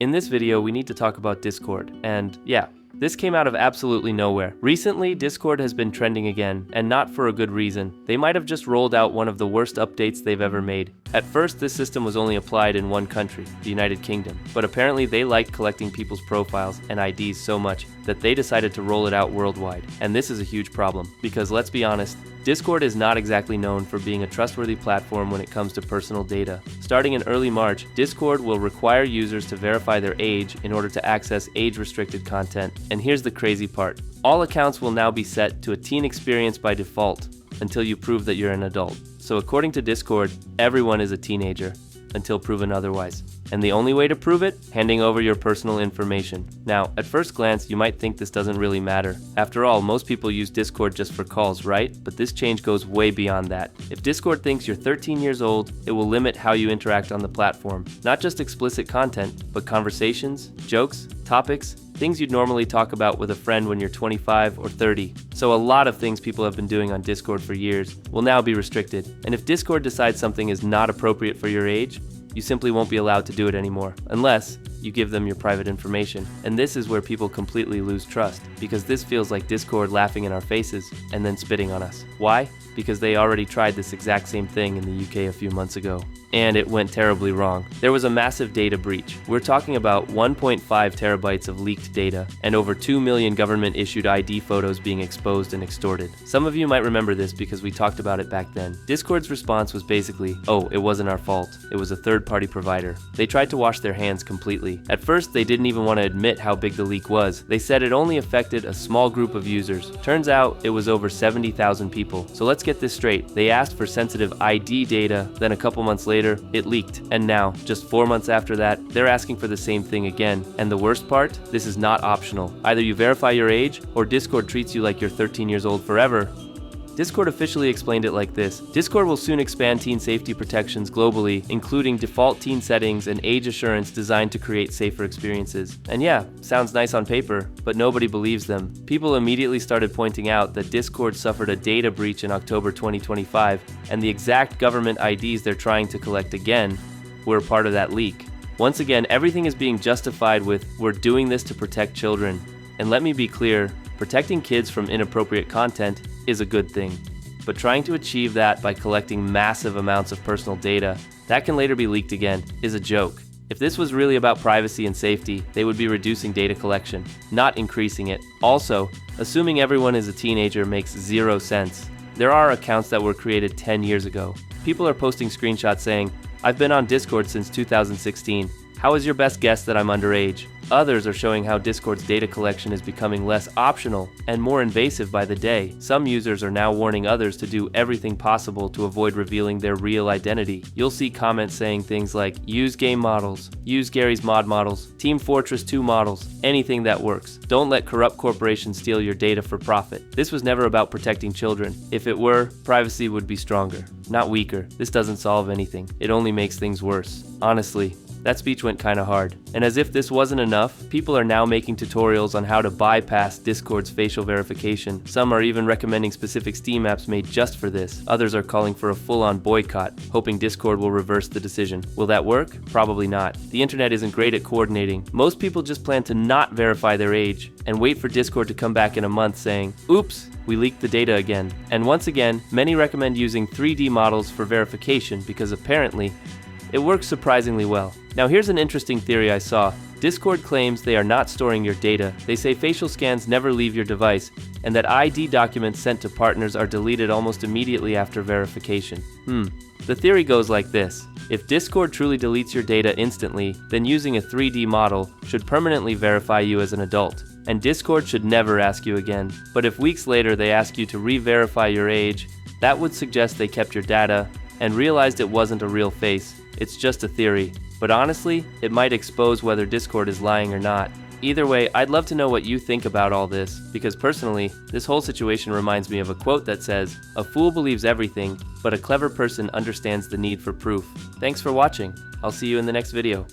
In this video, we need to talk about Discord, and yeah, this came out of absolutely nowhere. Recently, Discord has been trending again, and not for a good reason. They might have just rolled out one of the worst updates they've ever made. At first, this system was only applied in one country, the United Kingdom, but apparently they liked collecting people's profiles and IDs so much that they decided to roll it out worldwide. And this is a huge problem, because let's be honest, Discord is not exactly known for being a trustworthy platform when it comes to personal data. Starting in early March, Discord will require users to verify their age in order to access age-restricted content. And here's the crazy part. All accounts will now be set to a teen experience by default until you prove that you're an adult. So according to Discord, everyone is a teenager until proven otherwise. And the only way to prove it? Handing over your personal information. Now, at first glance, you might think this doesn't really matter. After all, most people use Discord just for calls, right? But this change goes way beyond that. If Discord thinks you're 13 years old, it will limit how you interact on the platform. Not just explicit content, but conversations, jokes, topics, things you'd normally talk about with a friend when you're 25 or 30. So a lot of things people have been doing on Discord for years will now be restricted. And if Discord decides something is not appropriate for your age, you simply won't be allowed to do it anymore, unless you give them your private information. And this is where people completely lose trust, because this feels like Discord laughing in our faces and then spitting on us. Why? Because they already tried this exact same thing in the UK a few months ago, and it went terribly wrong. There was a massive data breach. We're talking about 1.5 terabytes of leaked data and over 2 million government-issued ID photos being exposed and extorted. Some of you might remember this because we talked about it back then. Discord's response was basically, oh, it wasn't our fault. It was a third-party provider. They tried to wash their hands completely. At first, they didn't even want to admit how big the leak was. They said it only affected a small group of users. Turns out, it was over 70,000 people. So let's get this straight. They asked for sensitive ID data, then a couple months later, it leaked. And now, just 4 months after that, they're asking for the same thing again. And the worst part? This is not optional. Either you verify your age, or Discord treats you like you're 13 years old forever. Discord officially explained it like this. Discord will soon expand teen safety protections globally, including default teen settings and age assurance designed to create safer experiences. And yeah, sounds nice on paper, but nobody believes them. People immediately started pointing out that Discord suffered a data breach in October 2025, and the exact government IDs they're trying to collect again were part of that leak. Once again, everything is being justified with, we're doing this to protect children. And let me be clear, protecting kids from inappropriate content is a good thing. But trying to achieve that by collecting massive amounts of personal data that can later be leaked again is a joke. If this was really about privacy and safety, they would be reducing data collection, not increasing it. Also, assuming everyone is a teenager makes zero sense. There are accounts that were created 10 years ago. People are posting screenshots saying, I've been on Discord since 2016. How is your best guess that I'm underage? Others are showing how Discord's data collection is becoming less optional and more invasive by the day. Some users are now warning others to do everything possible to avoid revealing their real identity. You'll see comments saying things like, use game models, use Gary's mod models, Team Fortress 2 models, anything that works. Don't let corrupt corporations steal your data for profit. This was never about protecting children. If it were, privacy would be stronger, not weaker. This doesn't solve anything. It only makes things worse. Honestly, that speech went kinda hard. And as if this wasn't enough, people are now making tutorials on how to bypass Discord's facial verification. Some are even recommending specific Steam apps made just for this. Others are calling for a full-on boycott, hoping Discord will reverse the decision. Will that work? Probably not. The internet isn't great at coordinating. Most people just plan to not verify their age and wait for Discord to come back in a month saying, oops, we leaked the data again. And once again, many recommend using 3D models for verification because apparently, it works surprisingly well. Now here's an interesting theory I saw. Discord claims they are not storing your data. They say facial scans never leave your device, and that ID documents sent to partners are deleted almost immediately after verification. The theory goes like this. If Discord truly deletes your data instantly, then using a 3D model should permanently verify you as an adult. And Discord should never ask you again. But if weeks later they ask you to re-verify your age, that would suggest they kept your data and realized it wasn't a real face. It's just a theory, but honestly, it might expose whether Discord is lying or not. Either way, I'd love to know what you think about all this, because personally, this whole situation reminds me of a quote that says, "A fool believes everything, but a clever person understands the need for proof." Thanks for watching. I'll see you in the next video.